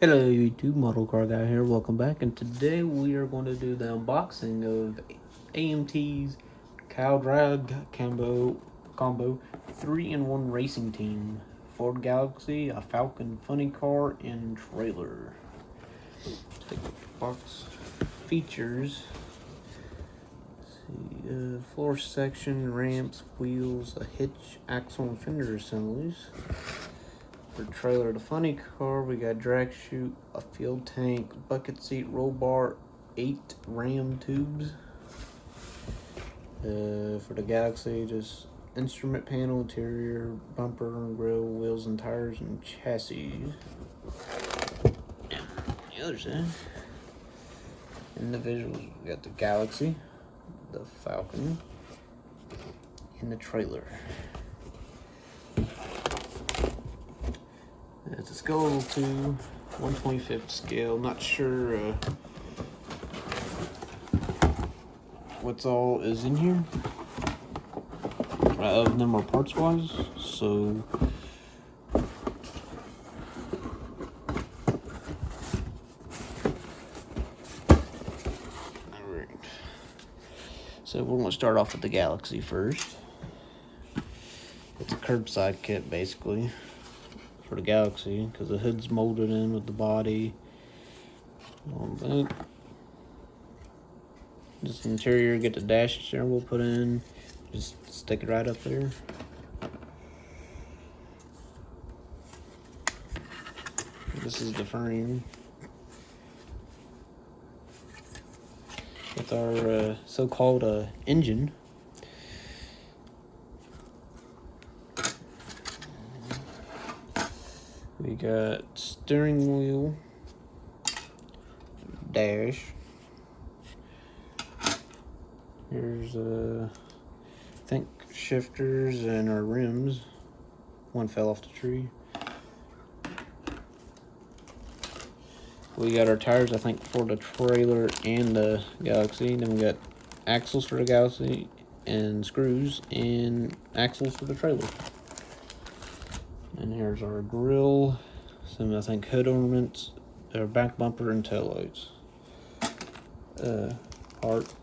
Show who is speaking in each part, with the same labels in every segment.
Speaker 1: Hello YouTube, Model Car Guy here, welcome back, and today we are going to do the unboxing of AMT's Cow Drag Combo 3-in-1 racing team. Ford Galaxy, a Falcon funny car, and trailer. Let's take a look at the box. Features. Let's see, floor section, ramps, wheels, a hitch, axle, and fender assemblies. For trailer, the funny car, we got drag chute, a fuel tank, bucket seat, roll bar, 8 ram tubes. For the Galaxy, just instrument panel, interior, bumper and grill, wheels and tires, and chassis. And the other side, individuals, we got the Galaxy, the Falcon, and the trailer. It's a scale to 1/25 scale. Not sure what's all is in here of them are parts wise. So alright. So we're gonna start off with the Galaxy first. It's a curbside kit basically. For the Galaxy, because the hood's molded in with the body. Just interior, get the dash steering wheel put in, just stick it right up there. This is the frame with our so-called engine. We got steering wheel, dash. Here's I think shifters and our rims. One fell off the tree. We got our tires, I think, for the trailer and the Galaxy. Then we got axles for the Galaxy and screws and axles for the trailer. And here's our grill, some I think hood ornaments, our back bumper and taillights. Part.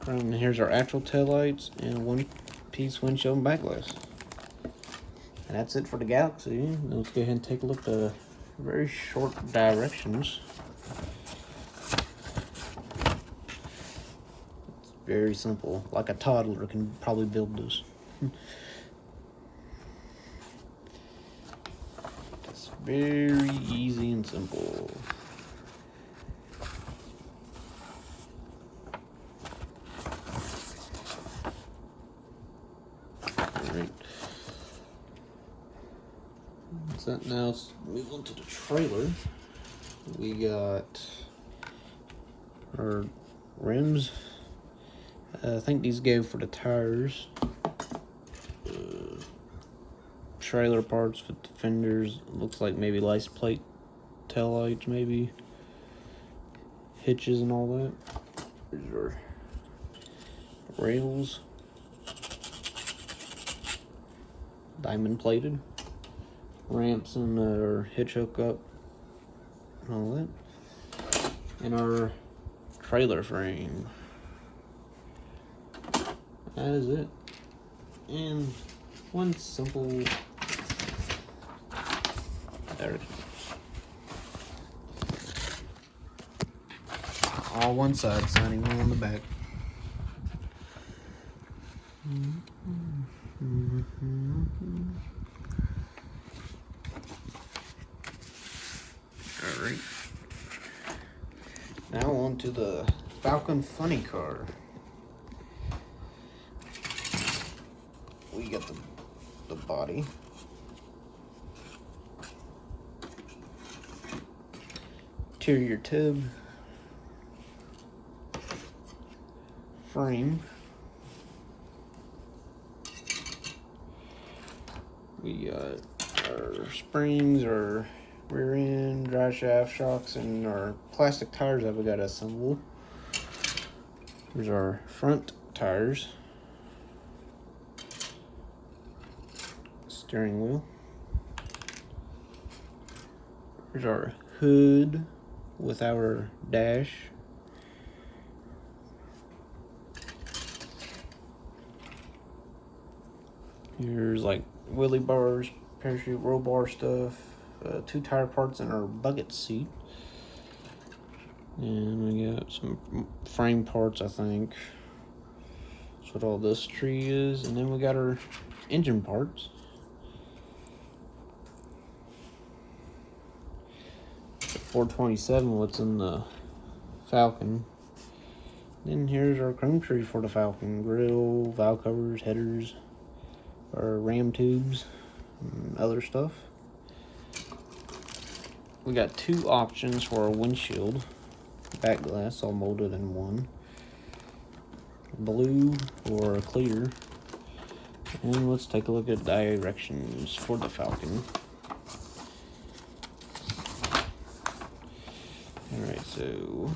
Speaker 1: And here's our actual taillights and one-piece windshield and back glass. And that's it for the Galaxy. Now let's go ahead and take a look at the very short directions. It's very simple, like a toddler can probably build this. Very easy and simple. Alright. So now let's move on to the trailer. We got our rims. I think these go for the tires. Trailer parts with the fenders, looks like maybe license plate, tail lights, maybe hitches and all that. There's our rails, diamond plated, ramps and our hitch hookup and all that, and our trailer frame. That is it. And one simple all one side, signing wheel on the back. Alright. Now on to the Falcon funny car. We got the body. Interior tub, frame, we got our springs, our rear end, drive shaft shocks, and our plastic tires that we got to assemble. Here's our front tires, steering wheel. Here's our hood with our dash. Here's like wheelie bars, parachute roll bar stuff, 2 tire parts in our bucket seat. And we got some frame parts, I think. That's what all this tree is. And then we got our engine parts. The 427, what's in the Falcon. Then here's our chrome tree for the Falcon. Grill, valve covers, headers, our ram tubes, and other stuff. We got 2 options for our windshield. Back glass all molded in one. Blue or clear. And let's take a look at directions for the Falcon. Alright, so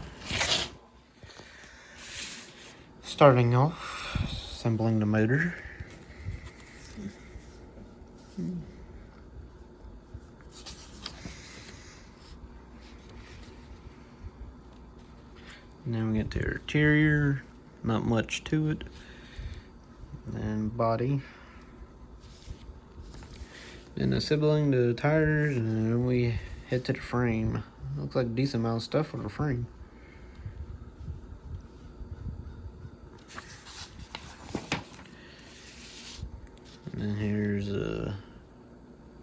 Speaker 1: starting off, assembling the motor. And then we get the interior, not much to it. And body. Then assembling the tires, and then we head to the frame. Looks like a decent amount of stuff for the frame. And then here's the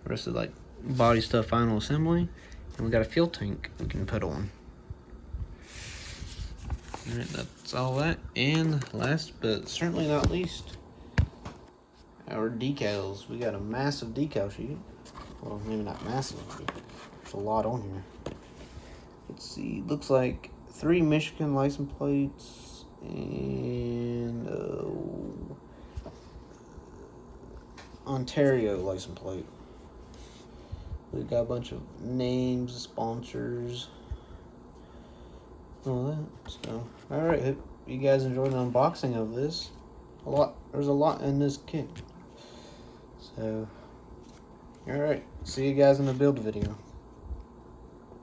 Speaker 1: rest of like body stuff, final assembly. And we got a fuel tank we can put on. Alright, that's all that. And last but certainly not least, our decals. We got a massive decal sheet. Well, maybe not massive, but there's a lot on here. Let's see, looks like 3 Michigan license plates and Ontario license plate. We got a bunch of names, sponsors, all that. So, alright, hope you guys enjoyed the unboxing of this. There's a lot in this kit. So, alright, see you guys in the build video.